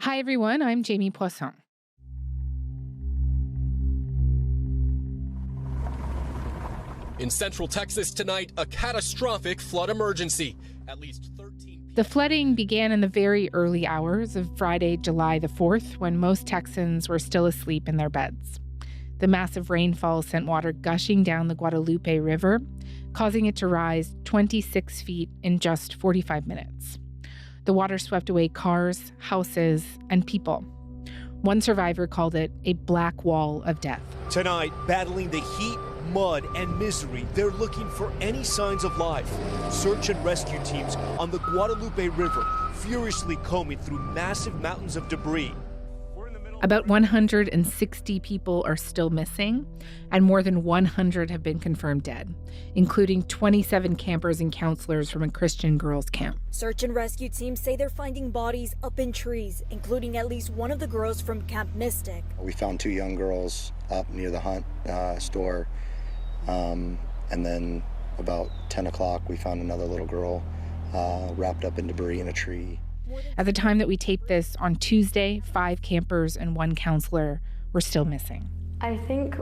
Hi, everyone. I'm Jamie Poisson. In Central Texas tonight, a catastrophic flood emergency. At least 13 people. The flooding began in the very early hours of Friday, July the 4th, when most Texans were still asleep in their beds. The massive rainfall sent water gushing down the Guadalupe River, causing it to rise 26 feet in just 45 minutes. The water swept away cars, houses, and people. One survivor called it a black wall of death. Tonight, battling the heat, mud, and misery, they're looking for any signs of life. Search and rescue teams on the Guadalupe River furiously combing through massive mountains of debris. About 160 people are still missing, and more than 100 have been confirmed dead, including 27 campers and counselors from a Christian girls' camp. Search and rescue teams say they're finding bodies up in trees, including at least one of the girls from Camp Mystic. We found 2 young girls up near the Hunt store, and then about 10 o'clock we found another little girl wrapped up in debris in a tree. At the time that we taped this on Tuesday, 5 campers and 1 counselor were still missing. I think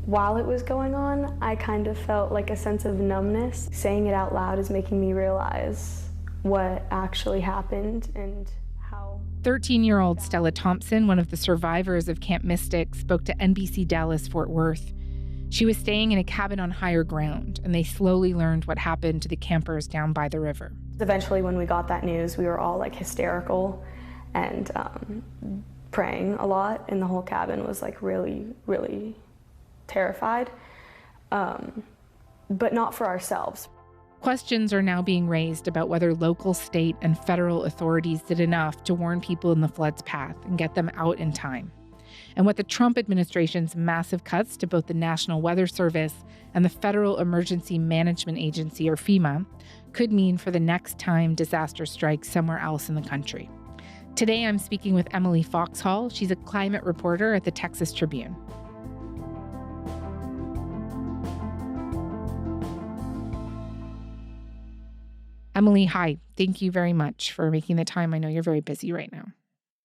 while it was going on, I kind of felt like a sense of numbness. Saying it out loud is making me realize what actually happened and how. 13-year-old Stella Thompson, one of the survivors of Camp Mystic, spoke to NBC Dallas Fort Worth. She was staying in a cabin on higher ground, and they slowly learned what happened to the campers down by the river. Eventually, when we got that news, we were all like hysterical and praying a lot, and the whole cabin was like really, really terrified, but not for ourselves. Questions are now being raised about whether local, state, and federal authorities did enough to warn people in the flood's path and get them out in time, and what the Trump administration's massive cuts to both the National Weather Service and the Federal Emergency Management Agency, or FEMA, could mean for the next time disaster strikes somewhere else in the country. Today, I'm speaking with Emily Foxhall. She's a climate reporter at the Texas Tribune. Emily, hi. Thank you very much for making the time. I know you're very busy right now.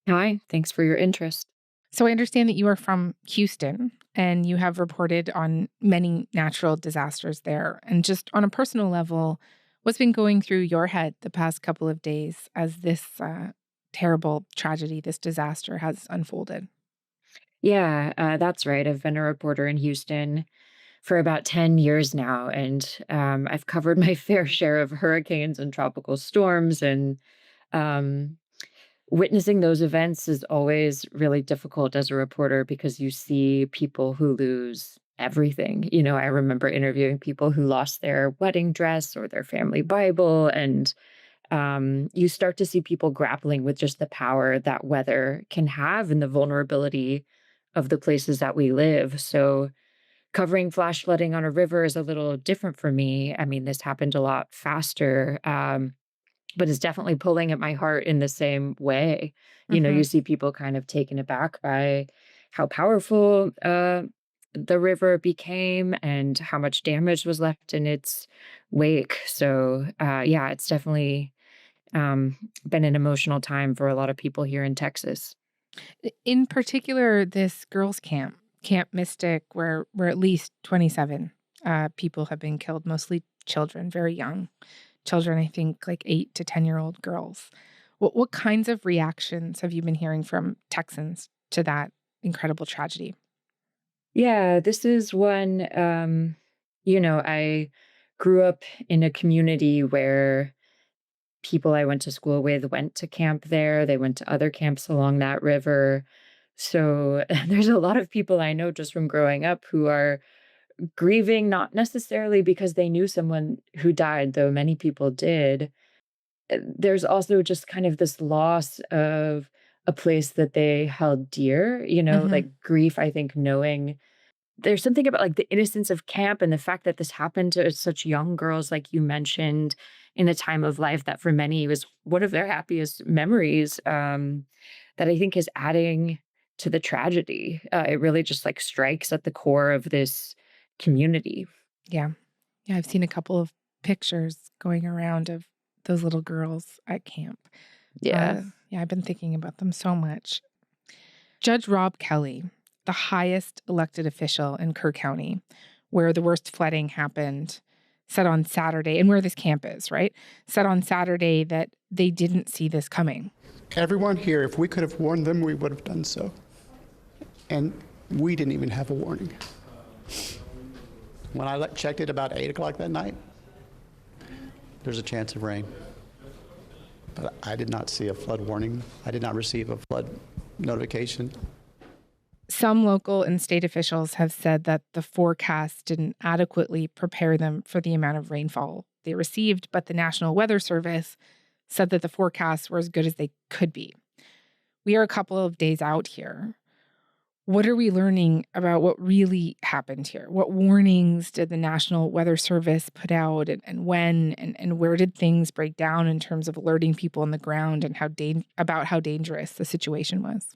Hi, thanks for your interest. So I understand that you are from Houston and you have reported on many natural disasters there. And just on a personal level, what's been going through your head the past couple of days as this terrible tragedy, this disaster has unfolded? Yeah, that's right. I've been a reporter in Houston for about 10 years now, and I've covered my fair share of hurricanes and tropical storms, and witnessing those events is always really difficult as a reporter because you see people who lose everything. You know, I remember interviewing people who lost their wedding dress or their family Bible, and you start to see people grappling with just the power that weather can have and the vulnerability of the places that we live. So covering flash flooding on a river is a little different for me. I mean, this happened a lot faster, but it's definitely pulling at my heart in the same way. You know, you see people kind of taken aback by how powerful the river became and how much damage was left in its wake. So, yeah, it's definitely been an emotional time for a lot of people here in Texas. In particular, this girls' camp, Camp Mystic, where at least 27 people have been killed, mostly children, very young children, I think like 8 to 10-year-old girls. What kinds of reactions have you been hearing from Texans to that incredible tragedy? Yeah, this is one, I grew up in a community where people I went to school with went to camp there. They went to other camps along that river. So there's a lot of people I know just from growing up who are grieving, not necessarily because they knew someone who died, though many people did. There's also just kind of this loss of a place that they held dear, like grief, I think, knowing there's something about like the innocence of camp and the fact that this happened to such young girls, like you mentioned, in a time of life that for many was one of their happiest memories, that I think is adding to the tragedy. It really just like strikes at the core of this community. Yeah. Yeah, I've seen a couple of pictures going around of those little girls at camp. Yeah. Yeah, I've been thinking about them so much. Judge Rob Kelly, the highest elected official in Kerr County, where the worst flooding happened, said on Saturday, and where this camp is, right? Said on Saturday that they didn't see this coming. Everyone here, if we could have warned them, we would have done so. And we didn't even have a warning. When I checked it about 8 o'clock that night, there's a chance of rain. But I did not see a flood warning. I did not receive a flood notification. Some local and state officials have said that the forecast didn't adequately prepare them for the amount of rainfall they received, but the National Weather Service said that the forecasts were as good as they could be. We are a couple of days out here. What are we learning about what really happened here? What warnings did the National Weather Service put out, and when, and where did things break down in terms of alerting people on the ground and about how dangerous the situation was?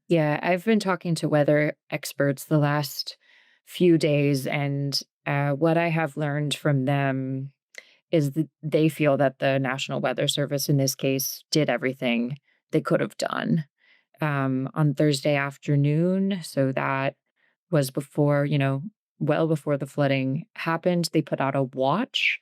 Yeah, I've been talking to weather experts the last few days, and what I have learned from them is that they feel that the National Weather Service in this case did everything they could have done. On Thursday afternoon, so that was before, well before the flooding happened, they put out a watch,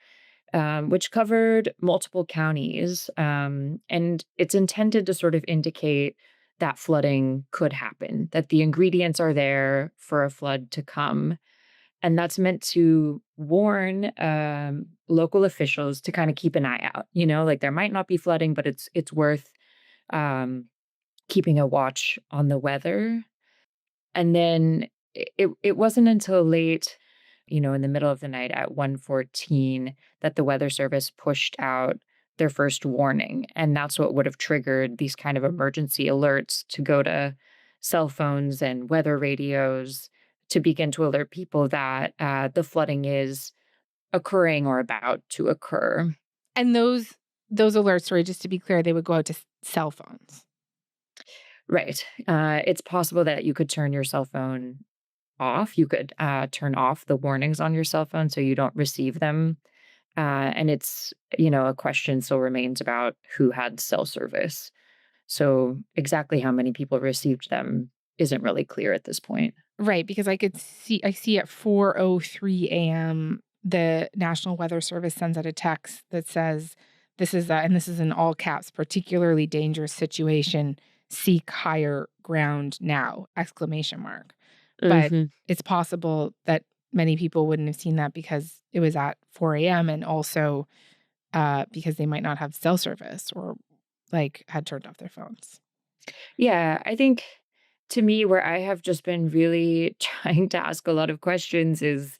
which covered multiple counties, and it's intended to sort of indicate that flooding could happen, that the ingredients are there for a flood to come. And that's meant to warn local officials to kind of keep an eye out. Like there might not be flooding, but it's worth keeping a watch on the weather. And then it wasn't until late, in the middle of the night at 1:14 that the Weather Service pushed out their first warning. And that's what would have triggered these kind of emergency alerts to go to cell phones and weather radios to begin to alert people that the flooding is occurring or about to occur. And those alerts, sorry, just to be clear, they would go out to cell phones. Right. It's possible that you could turn your cell phone off. You could turn off the warnings on your cell phone so you don't receive them. And it's, a question still remains about who had cell service. So exactly how many people received them isn't really clear at this point. Right, because I see at 4:03 a.m., the National Weather Service sends out a text that says, this is in all caps, particularly dangerous situation, seek higher ground now, ! But it's possible that many people wouldn't have seen that because it was at 4 a.m. and also because they might not have cell service or had turned off their phones. Yeah, I think to me, where I have just been really trying to ask a lot of questions is,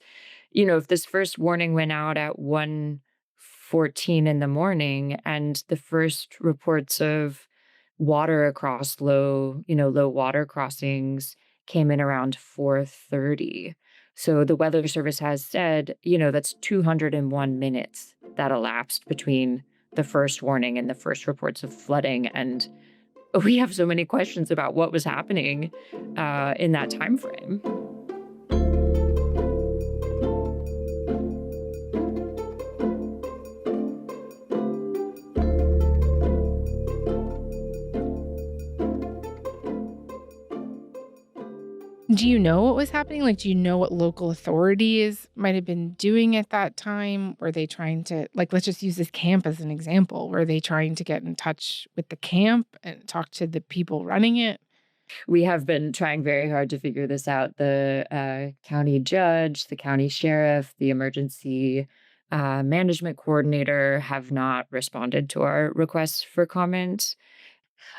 if this first warning went out at 1:14 in the morning and the first reports of water across low water crossings came in around 4:30. So the Weather Service has said, that's 201 minutes that elapsed between the first warning and the first reports of flooding. And we have so many questions about what was happening in that time frame. Do you know what was happening? Do you know what local authorities might have been doing at that time? Were they trying to, let's just use this camp as an example. Were they trying to get in touch with the camp and talk to the people running it? We have been trying very hard to figure this out. The county judge, the county sheriff, the emergency management coordinator have not responded to our requests for comment.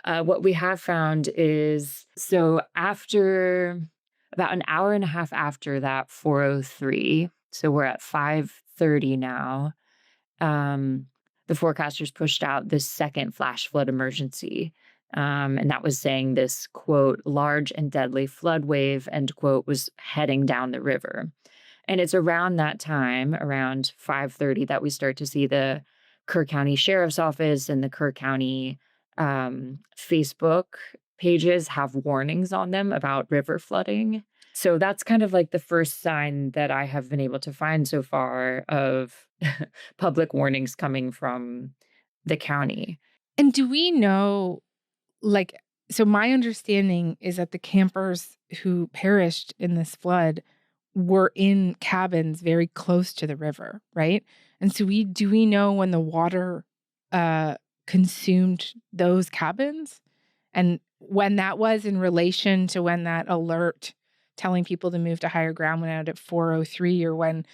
What we have found is, so after about an hour and a half after that 4:03, so we're at 5:30 now, the forecasters pushed out this second flash flood emergency. And that was saying this, quote, large and deadly flood wave, end quote, was heading down the river. And it's around that time, around 5:30, that we start to see the Kerr County Sheriff's Office and the Kerr County Facebook pages have warnings on them about river flooding. So that's kind of the first sign that I have been able to find so far of public warnings coming from the county. And do we know, so my understanding is that the campers who perished in this flood were in cabins very close to the river, right? And so do we know when the water consumed those cabins and when that was in relation to when that alert telling people to move to higher ground went out at 4:03, or when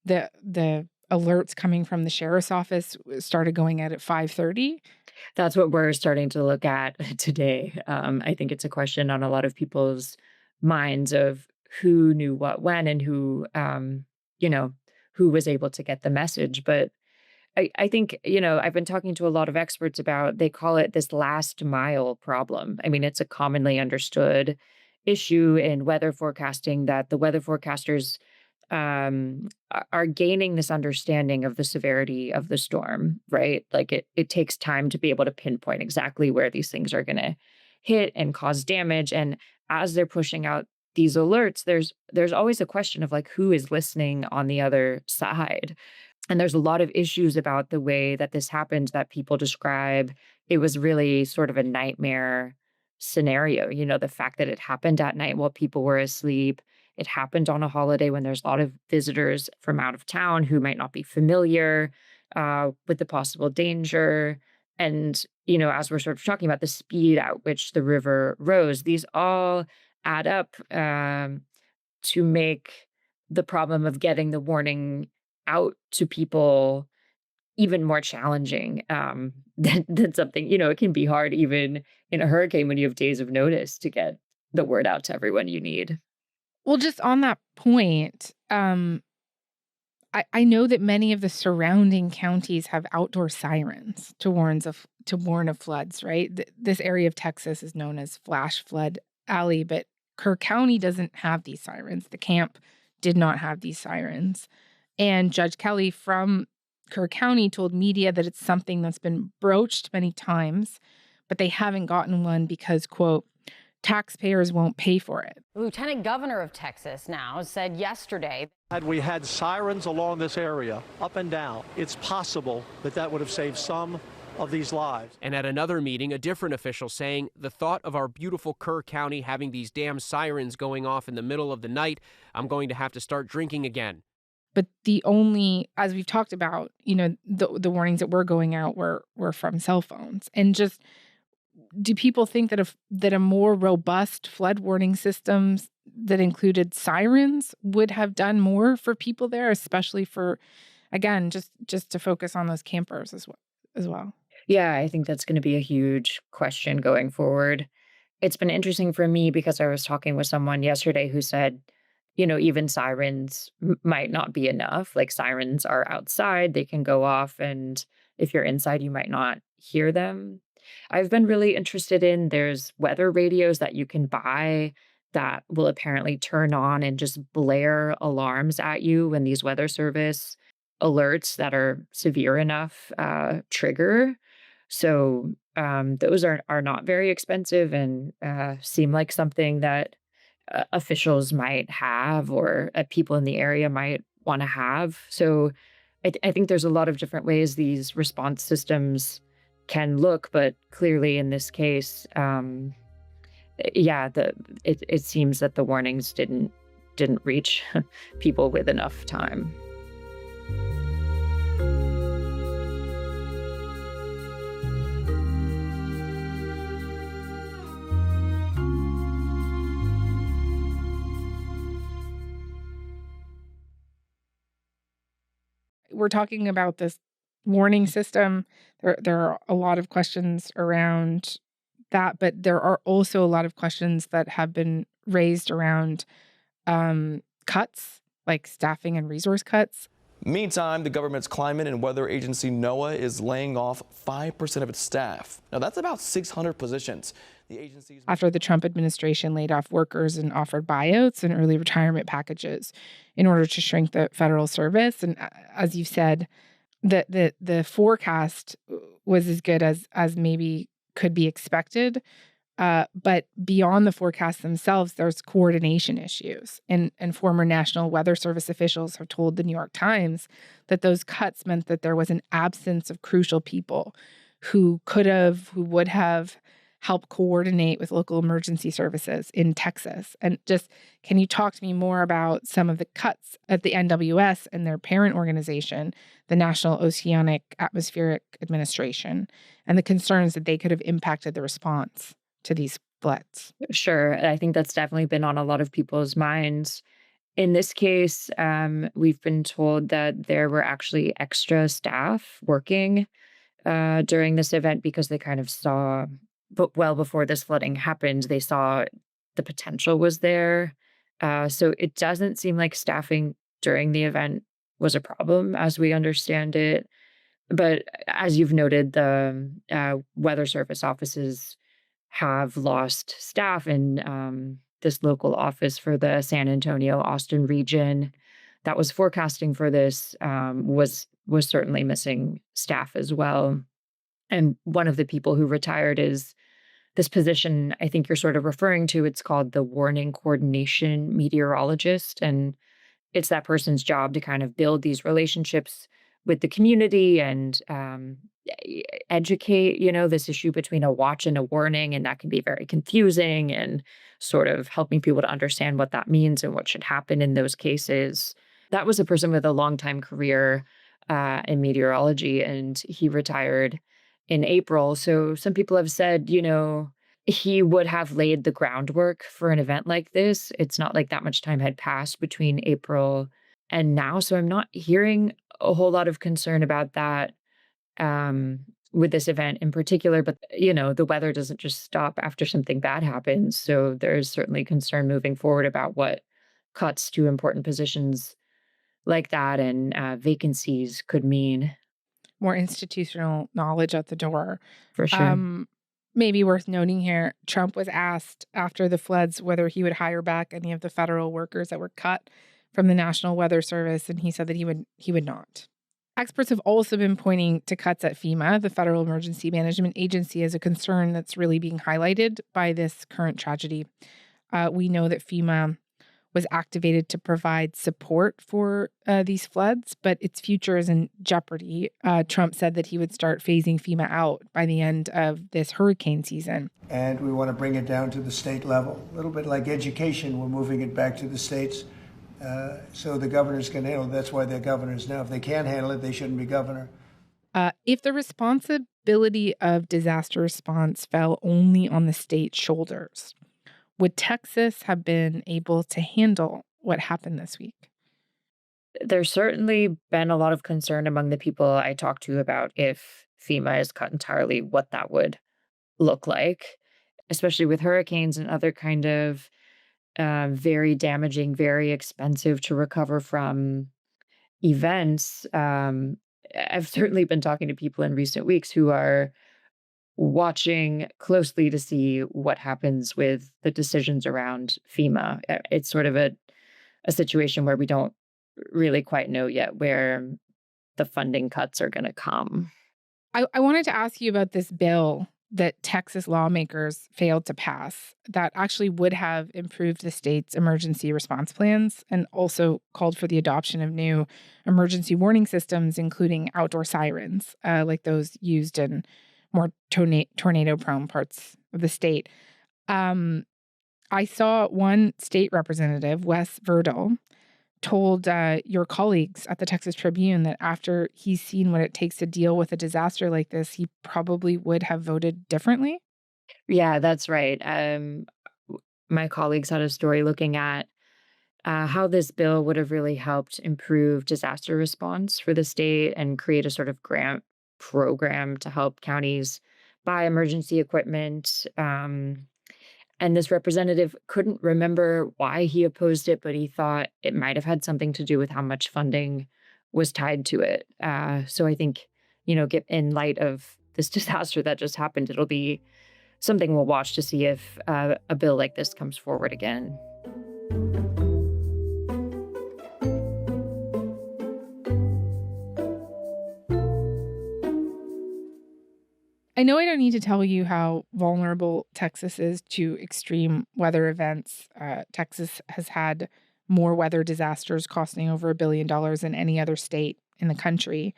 the alerts coming from the sheriff's office started going out at 5:30? That's what we're starting to look at today. I think it's a question on a lot of people's minds of who knew what when, and who was able to get the message. But I think, I've been talking to a lot of experts about, they call it this last mile problem. I mean, it's a commonly understood issue in weather forecasting that the weather forecasters are gaining this understanding of the severity of the storm, right? Like it takes time to be able to pinpoint exactly where these things are going to hit and cause damage. And as they're pushing out these alerts, there's always a question of like, who is listening on the other side? And there's a lot of issues about the way that this happened that people describe. It was really sort of a nightmare scenario. The fact that it happened at night while people were asleep. It happened on a holiday when there's a lot of visitors from out of town who might not be familiar with the possible danger. And, as we're sort of talking about the speed at which the river rose, these all add up to make the problem of getting the warning out to people even more challenging than something, it can be hard even in a hurricane when you have days of notice to get the word out to everyone you need. Well, just on that point, I know that many of the surrounding counties have outdoor sirens to warn of floods, right? This area of Texas is known as Flash Flood Alley, but Kerr County doesn't have these sirens. The camp did not have these sirens. And Judge Kelly from Kerr County told media that it's something that's been broached many times, but they haven't gotten one because, quote, taxpayers won't pay for it. The Lieutenant Governor of Texas now said yesterday, had we had sirens along this area, up and down, it's possible that would have saved some of these lives. And at another meeting, a different official saying the thought of our beautiful Kerr County having these damn sirens going off in the middle of the night, I'm going to have to start drinking again. But as we've talked about, the warnings that were going out were from cell phones. And just, do people think that a more robust flood warning systems that included sirens would have done more for people there, especially for, again, just to focus on those campers as well? Yeah, I think that's going to be a huge question going forward. It's been interesting for me because I was talking with someone yesterday who said, even sirens might not be enough. Like, sirens are outside, they can go off, and if you're inside, you might not hear them. I've been really interested in, there's weather radios that you can buy that will apparently turn on and just blare alarms at you when these weather service alerts that are severe enough trigger. So those are not very expensive and seem like something that officials might have, or people in the area might want to have. So I think there's a lot of different ways these response systems can look, but clearly in this case, it seems that the warnings didn't reach people with enough time. We're talking about this warning system. There are a lot of questions around that, but there are also a lot of questions that have been raised around cuts, like staffing and resource cuts. Meantime, the government's climate and weather agency NOAA is laying off 5% of its staff. Now, that's about 600 positions. The agency's after the Trump administration laid off workers and offered buyouts and early retirement packages in order to shrink the federal service. And as you said, the forecast was as good as maybe could be expected. But beyond the forecasts themselves, there's coordination issues. And former National Weather Service officials have told the New York Times that those cuts meant that there was an absence of crucial people who would have helped coordinate with local emergency services in Texas. And just, can you talk to me more about some of the cuts at the NWS and their parent organization, the National Oceanic Atmospheric Administration, and the concerns that they could have impacted the response to these floods? Sure. I think that's definitely been on a lot of people's minds. In this case, we've been told that there were actually extra staff working during this event because they kind of saw, but well before this flooding happened, they saw the potential was there. So it doesn't seem like staffing during the event was a problem as we understand it. But as you've noted, the Weather Service offices have lost staff, and this local office for the San Antonio, Austin region that was forecasting for this was certainly missing staff as well. And one of the people who retired is this position I think you're sort of referring to. It's called the Warning Coordination Meteorologist. And it's that person's job to kind of build these relationships with the community and educate, this issue between a watch and a warning. And that can be very confusing, and sort of helping people to understand what that means and what should happen in those cases. That was a person with a long-time career in meteorology, and he retired in April. So some people have said, he would have laid the groundwork for an event like this. It's not like that much time had passed between April and now. So I'm not hearing a whole lot of concern about that with this event in particular. But, the weather doesn't just stop after something bad happens. So there's certainly concern moving forward about what cuts to important positions like that and vacancies could mean. More institutional knowledge at the door. For sure. Maybe worth noting here, Trump was asked after the floods whether he would hire back any of the federal workers that were cut from the National Weather Service, and he said that he would not. Experts have also been pointing to cuts at FEMA, the Federal Emergency Management Agency, as a concern that's really being highlighted by this current tragedy. We know that FEMA was activated to provide support for these floods, but its future is in jeopardy. Trump said that he would start phasing FEMA out by the end of this hurricane season. And we want to bring it down to the state level. A little bit like education, we're moving it back to the states so the governors can handle it. That's why they're governors now. If they can't handle it, they shouldn't be governor. If the responsibility of disaster response fell only on the state's shoulders, would Texas have been able to handle what happened this week? There's certainly been a lot of concern among the people I talked to about if FEMA is cut entirely, what that would look like, especially with hurricanes and other kind of very damaging, very expensive to recover from events. I've certainly been talking to people in recent weeks who are watching closely to see what happens with the decisions around FEMA. It's sort of a situation where we don't really quite know yet where the funding cuts are going to come. I wanted to ask you about this bill that Texas lawmakers failed to pass that actually would have improved the state's emergency response plans and also called for the adoption of new emergency warning systems, including outdoor sirens, like those used in more tornado-prone parts of the state. I saw one state representative, Wes Verdell, told your colleagues at the Texas Tribune that after he's seen what it takes to deal with a disaster like this, he probably would have voted differently. Yeah, that's right. My colleagues had a story looking at how this bill would have really helped improve disaster response for the state and create a sort of grant program to help counties buy emergency equipment. And this representative couldn't remember why he opposed it, but he thought it might have had something to do with how much funding was tied to it. So I think, in light of this disaster that just happened, it'll be something we'll watch to see if a bill like this comes forward again. I know I don't need to tell you how vulnerable Texas is to extreme weather events. Texas has had more weather disasters costing over $1 billion than any other state in the country,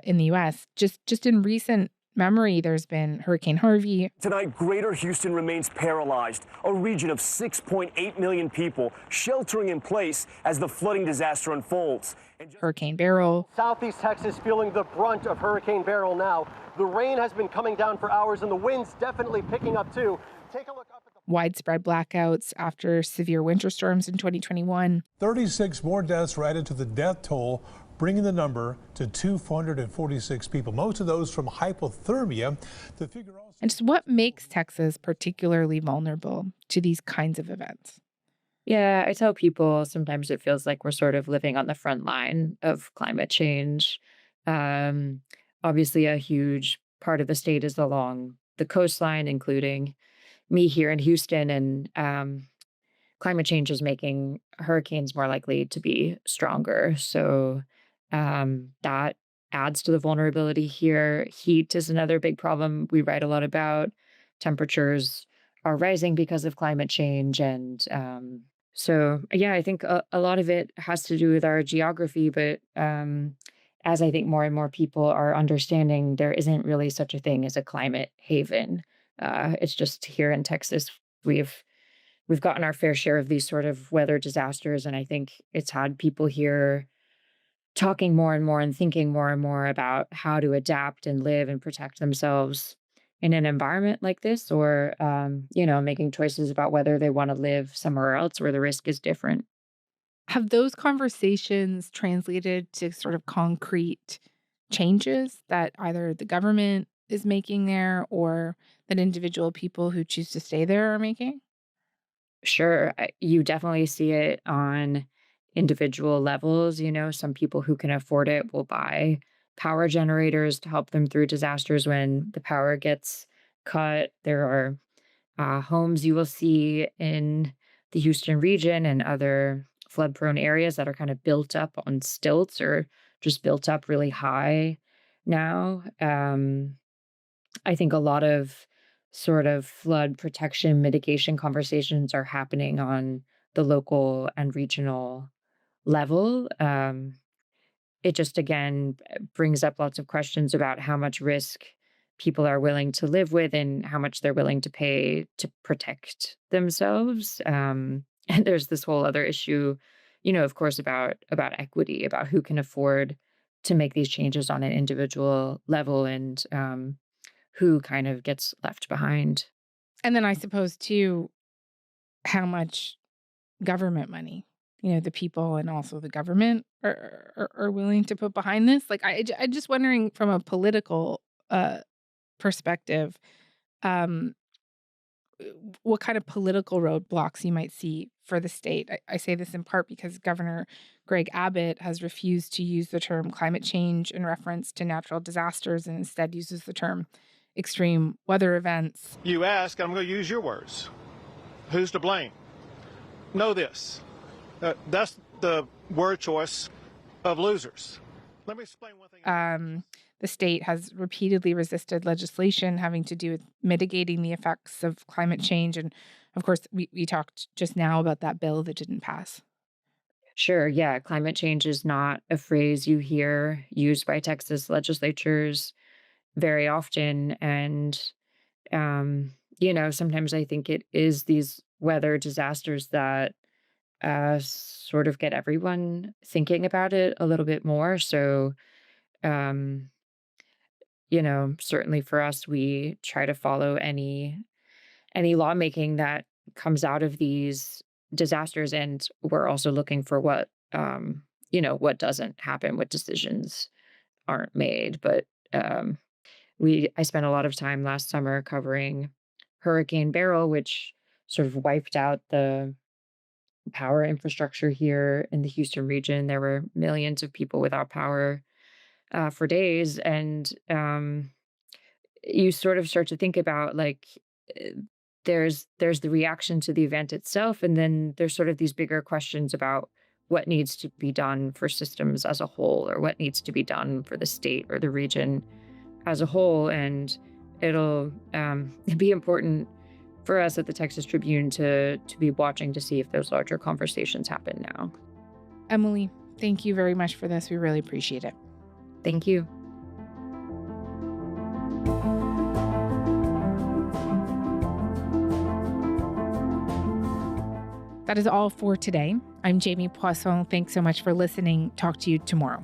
in the U.S. Just in recent memory, there's been Hurricane Harvey. Tonight, Greater Houston remains paralyzed, a region of 6.8 million people sheltering in place as the flooding disaster unfolds. Hurricane Beryl. Southeast Texas feeling the brunt of Hurricane Beryl now. The rain has been coming down for hours and the winds definitely picking up too. Take a look up at the Widespread blackouts after severe winter storms in 2021. 36 more deaths were added to the death toll, bringing the number to 246 people, most of those from hypothermia. The figure also... And just what makes Texas particularly vulnerable to these kinds of events? Yeah, I tell people sometimes it feels like we're sort of living on the front line of climate change. Obviously, a huge part of the state is along the coastline, including me here in Houston. And climate change is making hurricanes more likely to be stronger. So that adds to the vulnerability here. Heat is another big problem we write a lot about. Temperatures are rising because of climate change. And so, yeah, I think a lot of it has to do with our geography. But as I think more and more people are understanding, there isn't really such a thing as a climate haven. It's just here in Texas, we've gotten our fair share of these sort of weather disasters. And I think it's had people here talking more and more and thinking more and more about how to adapt and live and protect themselves in an environment like this, or, making choices about whether they want to live somewhere else where the risk is different. Have those conversations translated to sort of concrete changes that either the government is making there or that individual people who choose to stay there are making? Sure. You definitely see it on individual levels. Some people who can afford it will buy power generators to help them through disasters when the power gets cut. There are homes you will see in the Houston region and other flood-prone areas that are kind of built up on stilts or just built up really high now. I think a lot of sort of flood protection mitigation conversations are happening on the local and regional level. It just, again, brings up lots of questions about how much risk people are willing to live with and how much they're willing to pay to protect themselves. And there's this whole other issue, of course, about equity, about who can afford to make these changes on an individual level and who kind of gets left behind. And then I suppose, too, how much government money, the people and also the government are willing to put behind this. Like, I'm just wondering from a political perspective, what kind of political roadblocks you might see for the state. I say this in part because Governor Greg Abbott has refused to use the term climate change in reference to natural disasters and instead uses the term extreme weather events. You ask, I'm going to use your words. Who's to blame? Know this. That's the word choice of losers. Let me explain one thing. The state has repeatedly resisted legislation having to do with mitigating the effects of climate change. And of course, we talked just now about that bill that didn't pass. Sure. Yeah. Climate change is not a phrase you hear used by Texas legislatures very often. And, sometimes I think it is these weather disasters that sort of get everyone thinking about it a little bit more. So, certainly for us, we try to follow any lawmaking that comes out of these disasters. And we're also looking for what doesn't happen, what decisions aren't made. But I spent a lot of time last summer covering Hurricane Beryl, which sort of wiped out the power infrastructure here in the Houston region. There were millions of people without power for days. And you sort of start to think about, like, there's the reaction to the event itself. And then there's sort of these bigger questions about what needs to be done for systems as a whole, or what needs to be done for the state or the region as a whole. And it'll be important for us at the Texas Tribune to be watching to see if those larger conversations happen now. Emily, thank you very much for this. We really appreciate it. Thank you. That is all for today. I'm Jamie Poisson. Thanks so much for listening. Talk to you tomorrow.